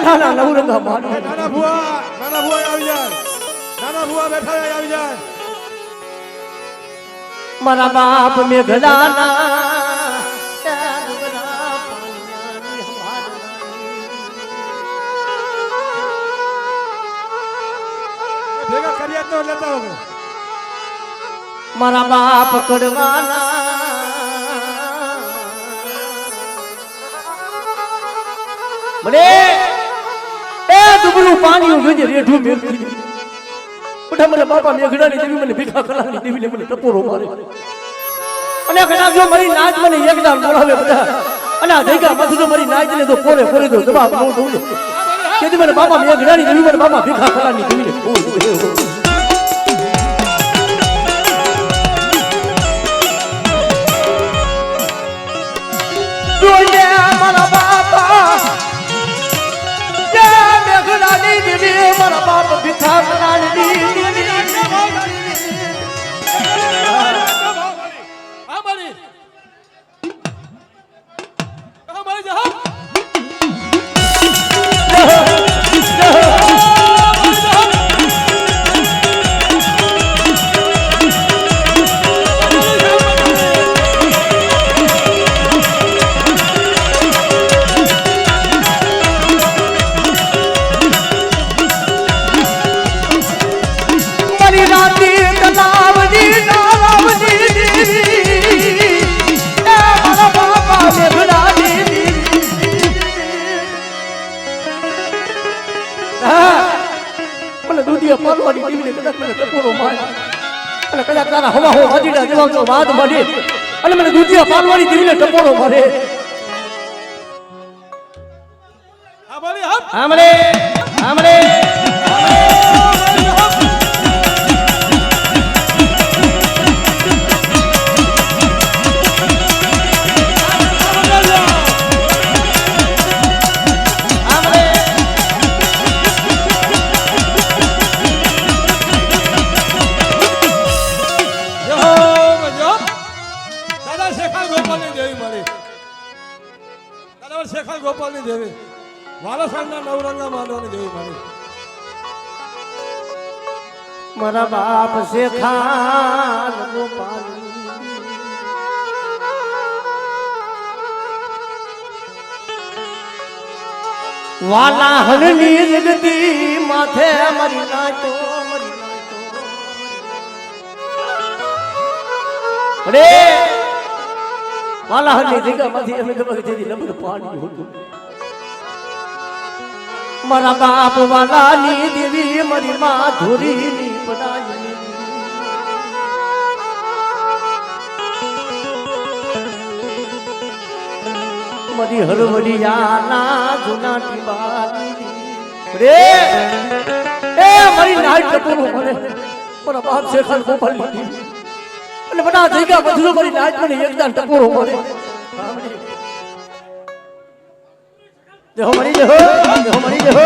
બેઠા નવરંગા માનો નાના ભુવા આવી જાય નાના ભુવા બેઠા આવી જાય મારા બાપ મેઘડાના ભેગા કર્યા તો લેતા હોગે મારા બાપ કડવાના મને એ દુબળું પાણી જોજે રેઠું મેળવી બધા મને બાપા મેઘડાની દેવી મને ભીખા કલાની દેવીને મને ટપોરો મારે અને કદાચ જો મારી નાચ મને એકદાર બોલાવે બધા અને આ જગ્યા માંથી જો મારી નાચ ને તો પોરે પોરે દો જવાબ ન દઉં તેથી મને બાપા મેઘડાની દેવી મને બાપા ભીખા કલાની દેવીને મારા બાપા મેઘડાની દેવી મારા બાપ ભીખા કલાની દેવી પાલવાની દેવીને કદાચ મને ટપોરો મારે અને કદાચ તારા હવા હો વાજીડા જેવા તો વાત મળે અને મને દૂધિયા પાલવાની દેવીને ટપોરો મારે આમરે આમરે શેખર ગોપાલની દેવી વાલાસણના નવરંગા માંડવાની દેવી મારી મારા બાપ શેખાર ગોપાલ વાલા હરની જગતી માથે મરી નાચો રે વાલા હરની જગ્યામાંથી અમે ગમે તેથી લબડ પાણી હતું મારા બાપ વાલાની દેવી મારી માધુરીની પડાઈ મારી હરવડિયાના જૂના ટીબાની રે એ મારી નાઈટ ટપોરો મને મારા બાપ શેખર ગોપાલ અને બધા જગ્યા બધું મારી નાઈટ મને એકદમ ટપોરો મને દેહો મરી દેહો મરી દેહો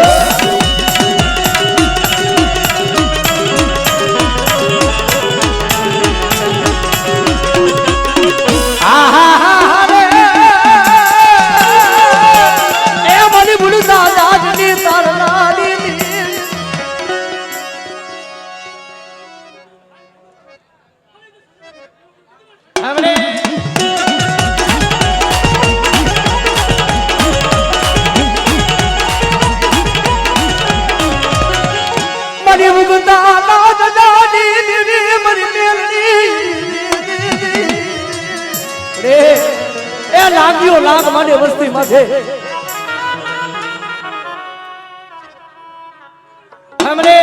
લાગ્યો લાગ માને વસ્તી માથે હમરે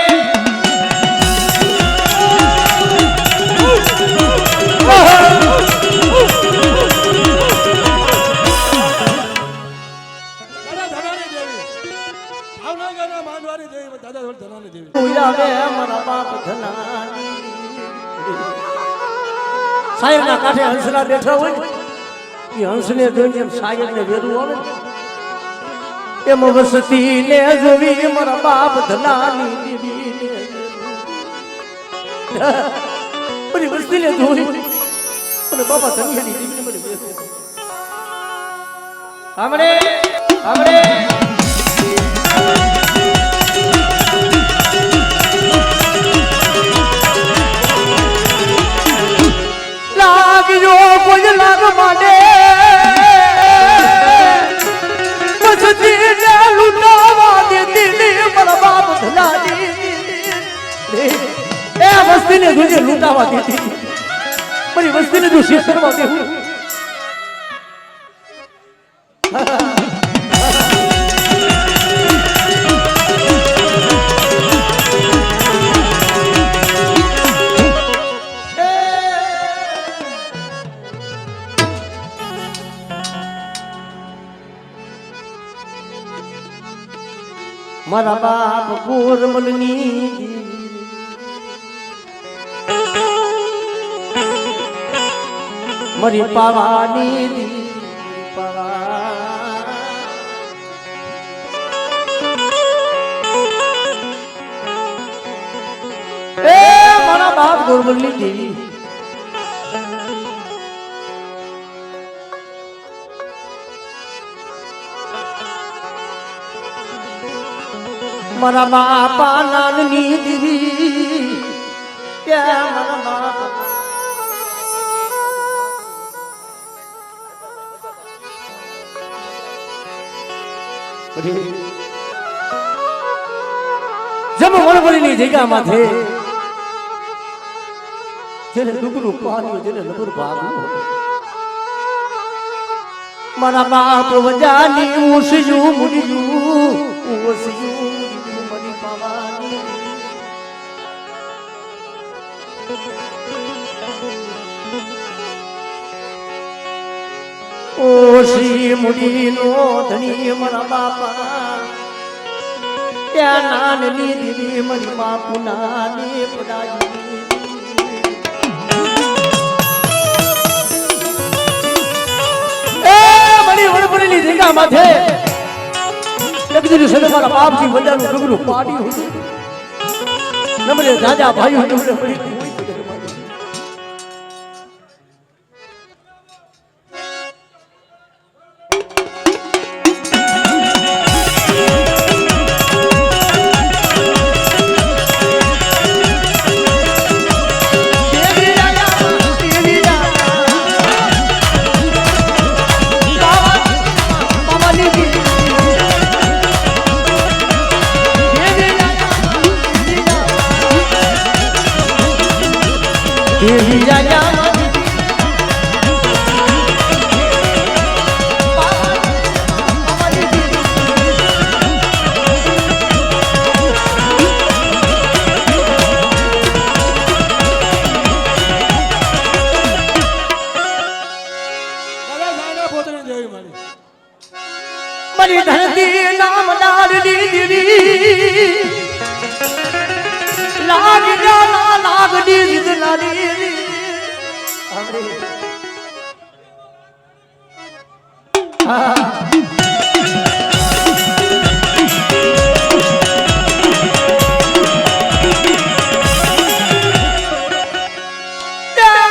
સાહેબ ના કાંઠે હંસલા બેઠા હોય એ હંસને જોઈને એમ સાહેબ ને વેરું આવે એમ વસતી ને જોવી મારા બાપ ધનાની દેવી બધી વસ્તી ને જોઈ અને બાપા ધનિયાની દેવીને મને વેરું આમરે આમરે મારા બાપ ગોરમલની મારી પાવાની એ મારા બાપ ગોરમલની દેવી મારા બાપા નાનની દીવી ત્યાં મારા બાપ જમ વણવણીની જગ્યામાંથી જેને ડુબરું પાડ્યું જેને નબર ભાગ્યું મારા બાપ વજાની ઉસયું મુડિયું ઉસયું મરી પાવાની ઓસી મુડીનો ધણી મારા બાપા ત્યાં નાનની દીદી મારી મા પુનાની પડાઈ વણપણેલી જગ્યા માથે લગજરી સદે મારા બાપજી વજાનું ડુગરું પાડ્યું નમરે રાજા ભાઈઓ નમરે મળી દેવી રાજા મારી ધરતી નામ ડાળની દેવી લાગડી જીતનારી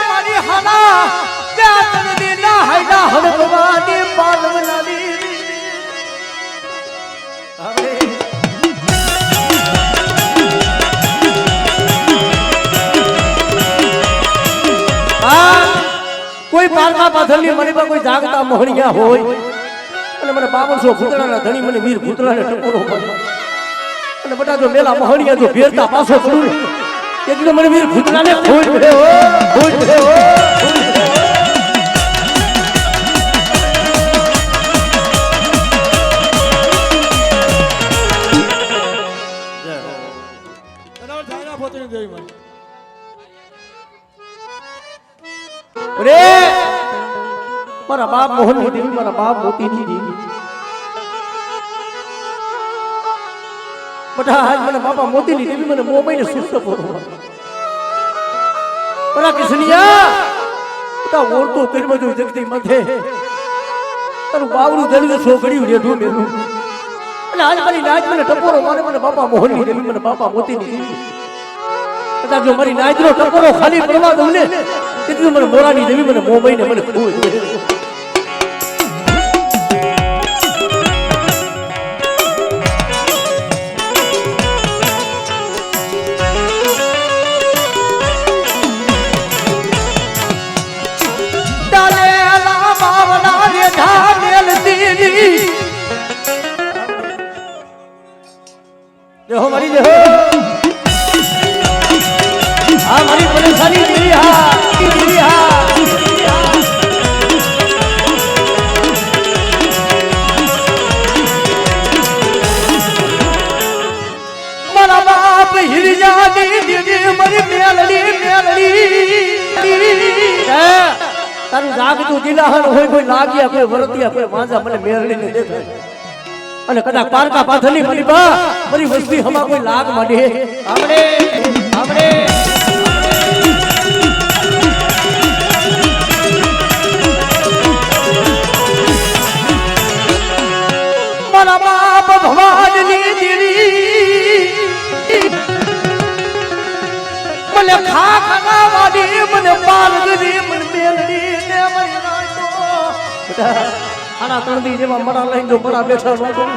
મારી હાના ત્યાં તને ના હાયડા હળવાની પાલવનારી કોઈ પારકા પાથરની મને પર કોઈ જાગતા મોહણિયા હોય અને મને 5200 ભૂતળાના ધણી મને વીર ભૂતળાને ટકોરો પડે અને બટા જો મેલા મોહણિયા જો ભેરતા પાછો પડું એટલે મને વીર ભૂતળાને ખોઈ પડે હો ખોઈ પડે હો મારા બાપ મોહનની દેવી મારા બાપ મોતીની દેવી બધા આજ મને બાપા મોતીની દેવી મને મોબાઈને સુસ્ત પોરો પરા કિસનિયા તા ઓળતો તેરમાં જો જગતી મધે તારું બાવરું દળ્યું છોકડ્યું રેઢું મેલું અને આજ મારી નાચ મને ટપોરો મારે મને બાપા મોહનની દેવી મને બાપા મોતીની દેવી કદાચ જો મારી નાચનો ટપોરો ખાલી કરવા દઉં ને એટલું મને મોરાની દેવી મને મોબાઈને મને ખોઈ हो मारी जो हाँ मारी परेशानी तेरी हाँ લાગતું દિલાહન હોય કોઈ લાગ્યા કોઈ વરતિયા કોઈ વાંજા મને મેરડી ને દેખાય અને કદાચ પારકા પાથરની મારી બા મારી વસ્તી હમા કોઈ લાગ માંડે આપણે આપણે મારા બાપ ભવાનની દીરી મને ખા ખાવાડી મને પાલગરી મને મેલડી ને મને રાજો બેટા આના તણદી જેવા મરા લઈને જો મરા બેઠા ન કરું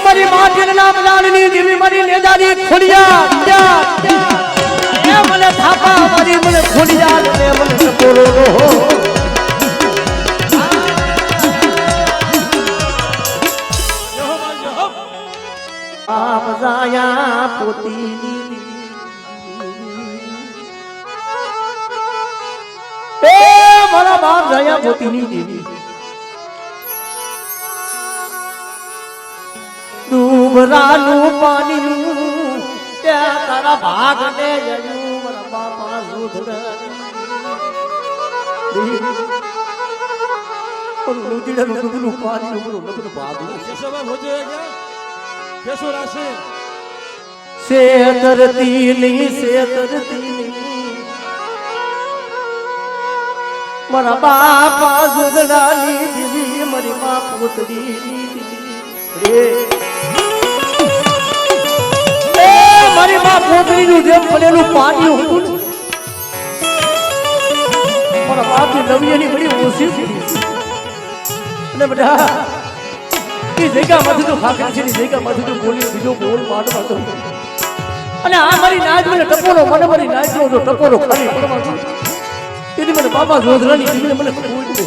મારી માટીના નામ લાલની દેવી મારી નેદાની ખોડિયા મને થાપા મારી મને ખોડિયા ને મને ટકોરો આપ જાયા પોતીની એ મારા બાપ જાયા પોતીની દેવી ડુબરાનું પાણી ત્યાં તારા ભાગ ને જયું મારા બાપા સુધરા લુજીડાનું ડૂબનું પાણી નું ભાગ કેશોભાઈ હોજે ગયા કેશો રાશે શેતરતી મારા બાપા સુધરાની દીદી મારી મા પુતરી મારી મા પોતરી નું જેમ પડેલું પાણી હતું મારા બાપની નવીની બધી ઓછી અને બધા એ જગ્યામાંથી તો ખાખરી છે જગ્યામાંથી તો બોલી બીજો બોલ મારવા તો અને આ મારી નાચ મને ટકોરો મને મારી નાચનો જો ટકોરો ખાલી પડવા દો તેથી મને બાપા જોધરાની દીકરી મને કોઈ દે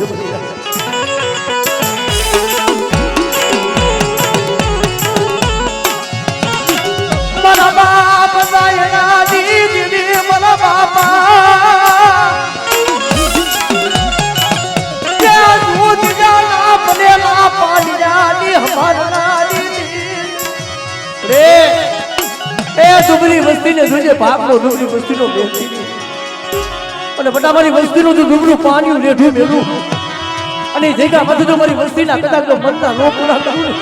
મારા બાપ દાયના દીદી મારા બાપા ત્યાં દૂધ જાના બનેલા પાડિયાની હમારા દીદી રે એ દુબળી વસ્તીને જોજે બાપનો દુબળી વસ્તીનો બેસી અને બટા મારી વસ્તીનું જો દુબળું પાણી રેઠું મેલું અને જગ્યા બધું તો મારી વસ્તીના કદાચ તો મનના નો પૂરા કરું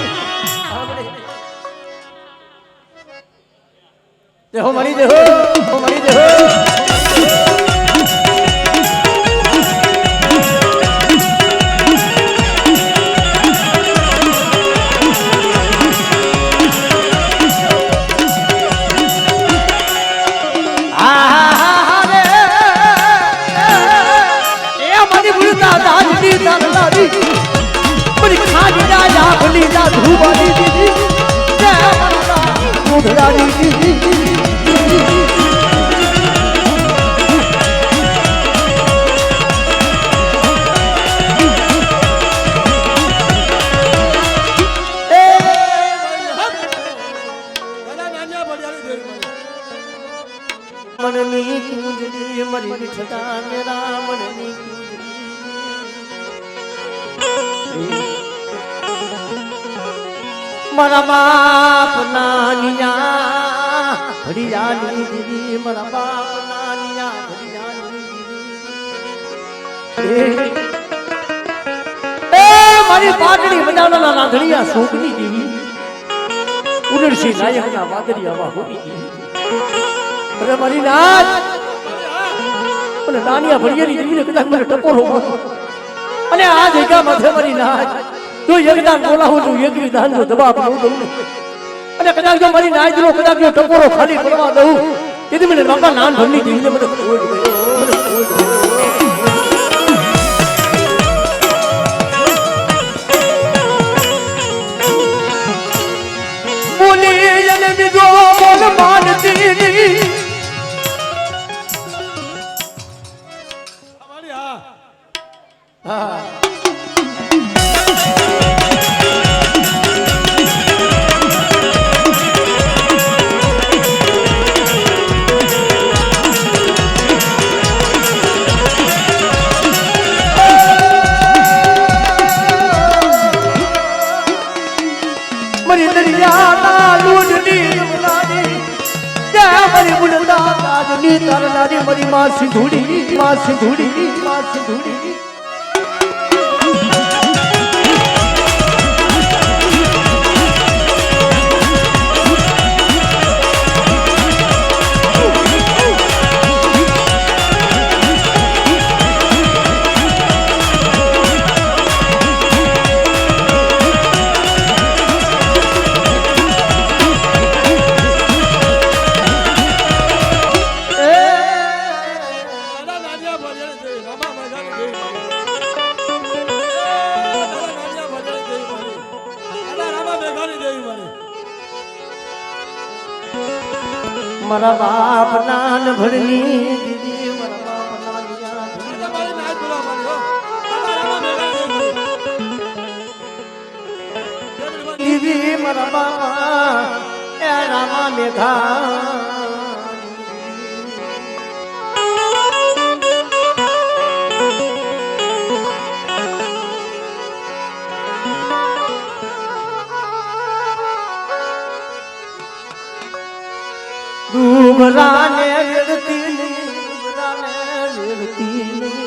દેહો મારી દેહો મારી દેહો મનની કુંજડી મરી વિઠતા મેરા મનની મારા બાપ નાનિયા ઘડિયાની દીદી મારા બાપ નાનિયા ઘડિયાની દીદી એ મારી પાટડી બજાવના નાંધડિયા સોગની દેવી ઉડડસી નાયકના વાદળિયામાં હોતી અરે મારી નાચ અને નાનિયા ભડિયાની દેવીને કદાચ મને ટકોરો અને આ જગ્યા માથે મારી નાચ તો યજ્ઞદાન બોલાવું છું યજ્ઞદાન નો જવાબ આવું દઉં અને કદાચ જો મારી નાચ નો કદાચ જો ટકોરો ખાલી કરવા દઉં તેથી મને બાપા નાન ભરની દેવીને મને બોલી અને બીજો બોલ માનતી હા તારી મારી માં સિંધુડી માં સિંધુડી માં સિંધુડી મારા બાપ નાન ભરની દીદી મારા બાપ દીદી મારા બાપા એ રામા મેઘા ડુંગરાને રેડતી ડુંગરાને રેડતી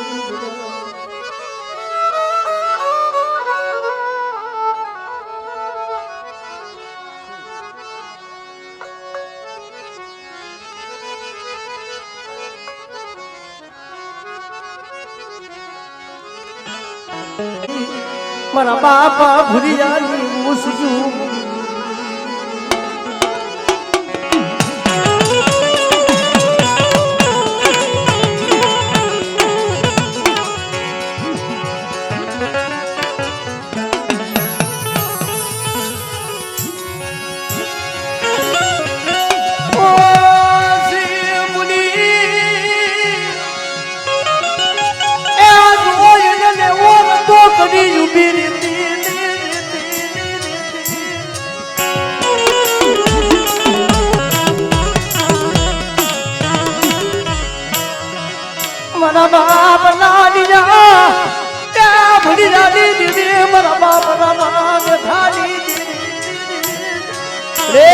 મારા બાપા ભૂરિયાની મુસજું મારા બાપ લાડીયા ત્યાં ભરી રાડી દીદી મારા બાપ રામા મેઘાડી રે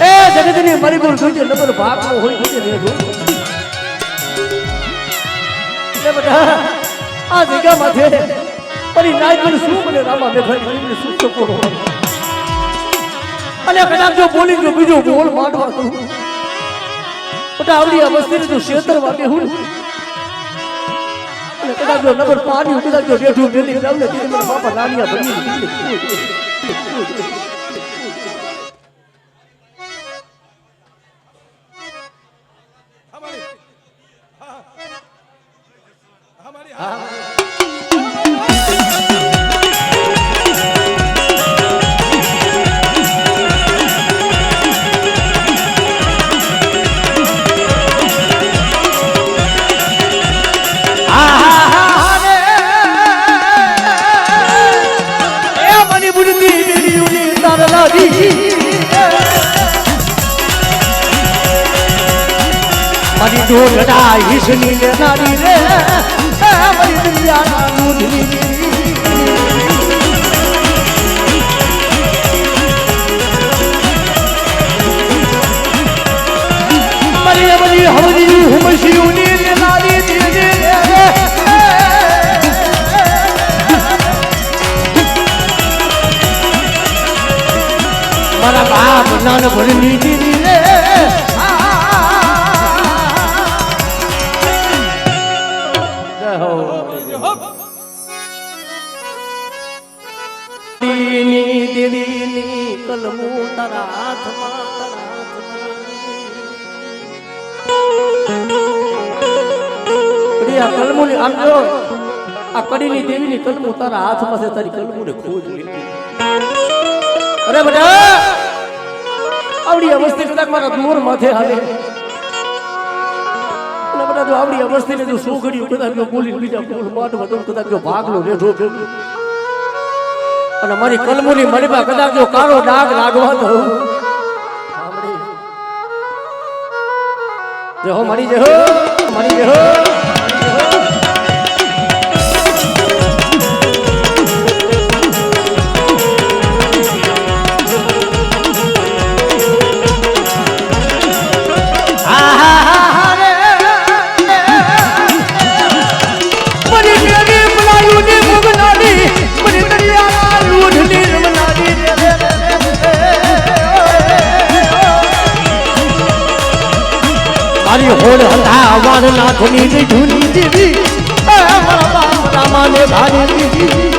એ જગતની મારી બોલ જોજે નંબર ભાગનો હોય છે રે જો લે બેટા આ જગ્યામાં છે પરી નાઈ પર શું મને રામા મેઘાડી શું તો કરો અને કદાચ જો બોલી જો બીજો બોલ માંડવા કરું આવડી આ વસ્તીને જો ક્ષેત્ર વાગે હું અને કદાચ જો નંબર પાણી કદાચ જો રેઠું મેલી જાવ ને તે મારા બાપા નાનિયા બની મારી ઢોલડા હિસની ને નારી રે મારી દુનિયાના દૂધની મારી મારી હવજી હુમશીની ને નારી દીદી રે મારા બાપ નાન ભરની દીદી રે દેવીની કલમો તારા હાથમાં આ કલમોની આમ જો આ કડીની દેવીની કલમો તારા હાથમાં છે તારી કલમોને ખોજ લીધી અરે બેટા આવડી અવસ્થા કદાચ મારા દૂર માથે હાલે અને બેટા જો આવડી અવસ્થાને જો સોગડ્યું કદાચ જો બોલી બીજા બોલ માંડવા તો કદાચ જો ભાગલો રેઠો અને મારી કલમોની મલબા કદાચ જો કાળો ડાઘ લાગવા દો જે હો મારી જે હો મારી જે હો ઢોળ હતા વારનાથની ધૂની દેવી મારા બાપ રામાને ભારી દીધી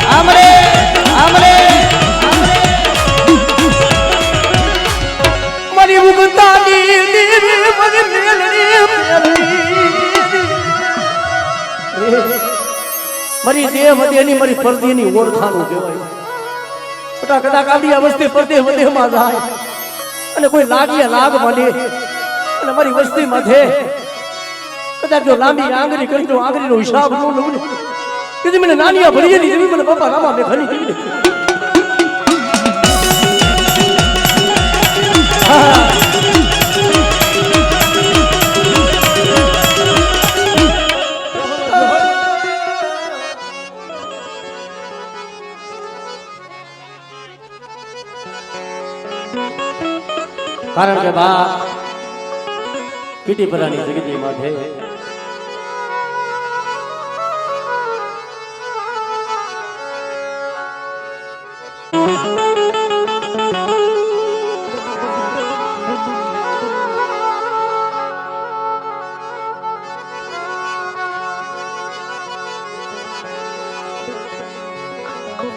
આમરે આમરે મારી મુગતાની દેવી મારી મેલડી મારી દેહ મધ્યની મારી પરદેની ઓળખાણું કહેવાય બટા કદાચ આપણી આ વસ્તી પરદે વધેમાં જાય અને કોઈ લાગીએ લાગ મળે અને મારી વસ્તી માથે કદાચ જો લાંબી આંગળી કરી તો આંગળીનો હિસાબ ન લઉં કે મને નાનીયા ભરીએ ની મને બાપા રામા મેં ઘણી દીધી કારણ કે બા કીટી પરાની જગતી માથે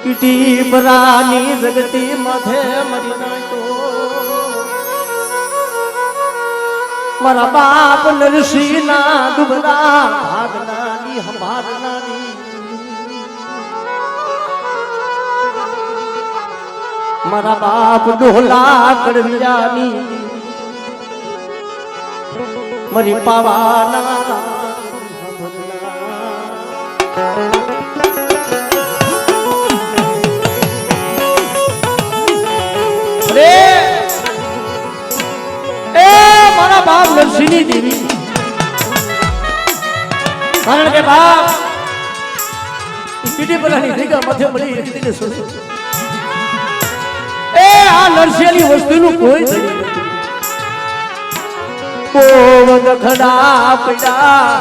કીટી પરાની જગતી માથે મરી નાખો મારા બાપ નરસિંહ ના દુબળા ભાગનાની સંભાળનાની મારા બાપ ડોલા કડવિયાની મરી પાવાના બાપ નરસિંહની દેવી કારણ કે બાપ કીટી પરાની જગ્યા મધ્ય મળી રીતિને સોચે એ આ નરસિંહની વસ્તુનું કોઈ નહીં પોવન ખડા પડ્યા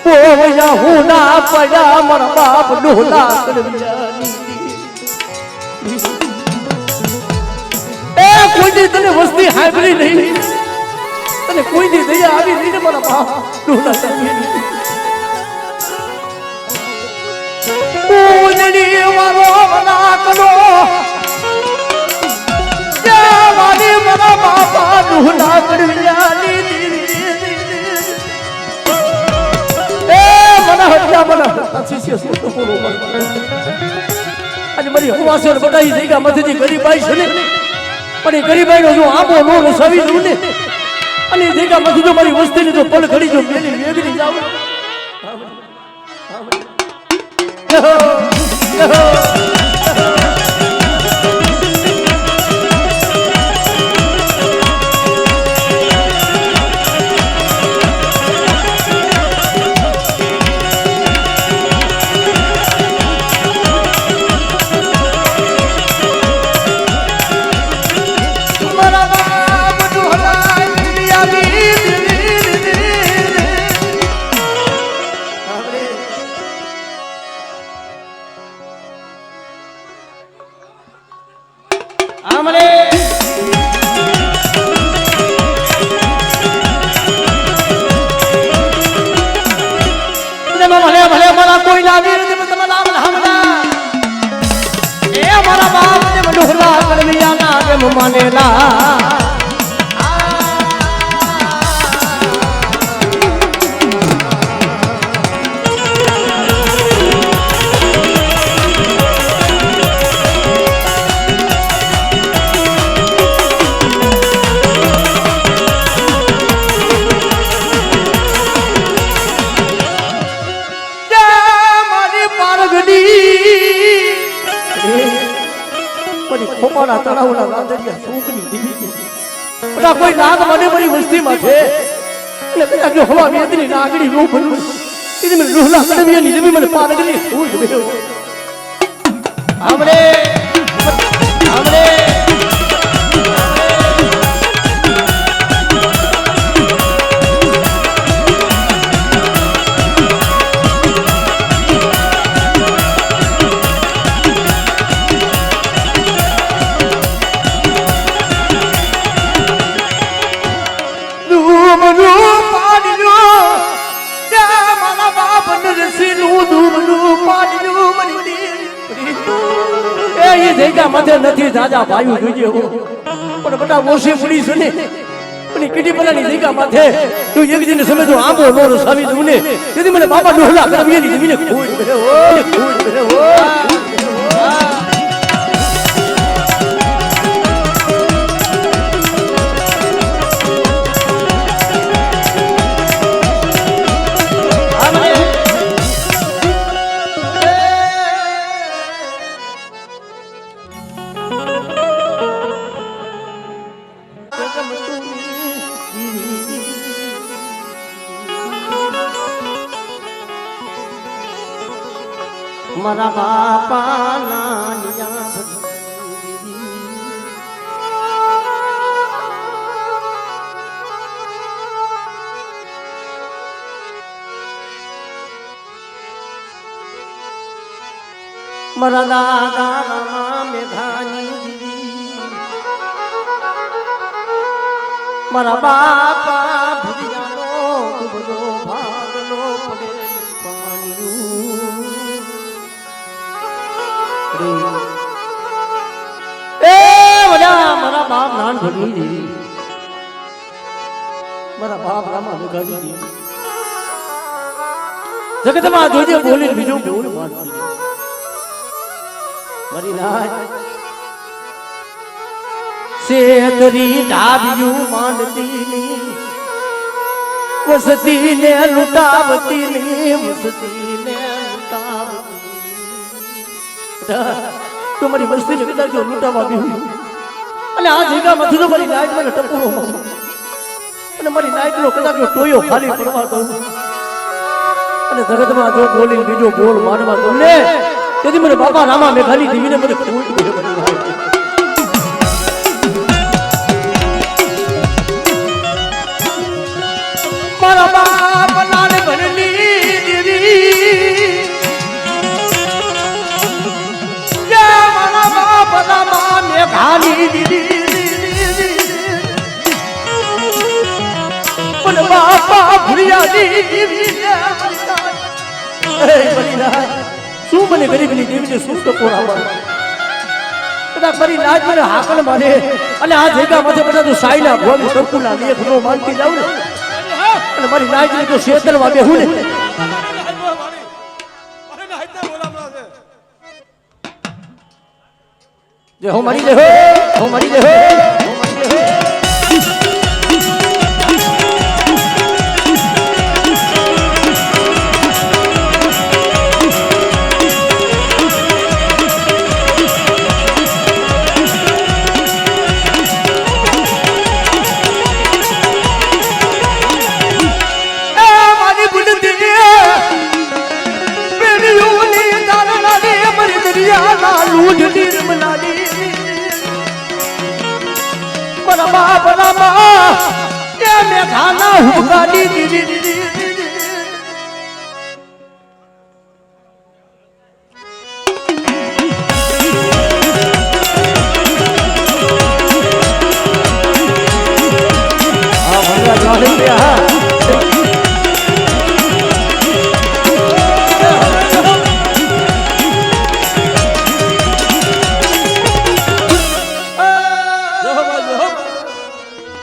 પોવયા હુના પડ્યા મારા બાપ ડોલા કડવિયાની એ કોઈ તને વસ્તી હાંભળી નહીં અને કોઈ દી દયા આવી નહીં મારા બાપ ડોલા પૂજડી વારો નાકલો જાવાની મારા બાપા ડોલા કડવિયાની એ મના હત્યા મના શિષ્ય સુતો પૂરો આજે મારી હવાસર બટાઈ જગ્યા મધેથી ગરીબાઈ છે ને પણ એ ગરીબાઈનો જો આંબો નો નસાવી દઉં ને અને જગ્યા માંથી જો મારી વસ્તીને જો પલ ઘડી જો મેલી વેગડી જાવ માનેલા ખોપાના તળાવના લાદડિયા સૂકની દીવી બટા કોઈ નાગ મને મારી વસ્તીમાં છે એટલે કદાચ જો હવા વેદની નાગડી નો ભલું એને મને રોહલા કડવિયાની જમી મને પારગની સૂજ બેહો આમરે આમરે જીગા માથે નથી જાજા ભાઈ જોજે હો પણ બટા મોસી પડી છે ને પણ કીડી પલાની જીગા માથે તું એક દિન સમય તો આંબો નો રસાવી દઉં ને તેથી મને બાપા ડોહલા કરવીની જમીને ખોઈ કરે હો ખોઈ કરે હો મારા બાપા નાનિયા મારા દાદા રામા મેઘાની મારા બાપા ભુરિયાનો બધો ભાગલો પડે મારા બાપ નાન ભગી મારા બાપ રામા મેઘાજી જગતમાં જોજે બોલી બીજો બોલ મારી નાય સેતરી ઢાબિયું માંડતી વસતી ને લૂટાવતી ને વસતી ને લૂટાવતી તમારી વસ્તી ને કદાચ લૂંટાવા બી અને આ જગ્યામાં જુદો મારી નાઈટ મને ટપુરો અને મારી નાઈટ નો કદાચ ટોયો ખાલી પડવા દઉં અને જગતમાં જો બોલી બીજો બોલ મારવા દઉં ને તેથી મને બાપા રામા મેઘાની દેવીને મને ખોટ ગઈ મારા બાપ નાન ભણલી દેવી મેઘાની દીદી પણ બાપા ભુરિયાની દેવી શું મને ગરીબની દેવીને શું ટકોરાવા કદાચ મારી નાચ મને હાકલ મારે અને આ જગ્યા માથે બધા તો સાયલા ભોગ ટકુલા લેખ નો માનતી જાઉં ને અને મારી નાચ ને તો શેતરવા બેહું ને જે હો મરી લે હો મરી લે હો મેઘાના હુકાની દીદી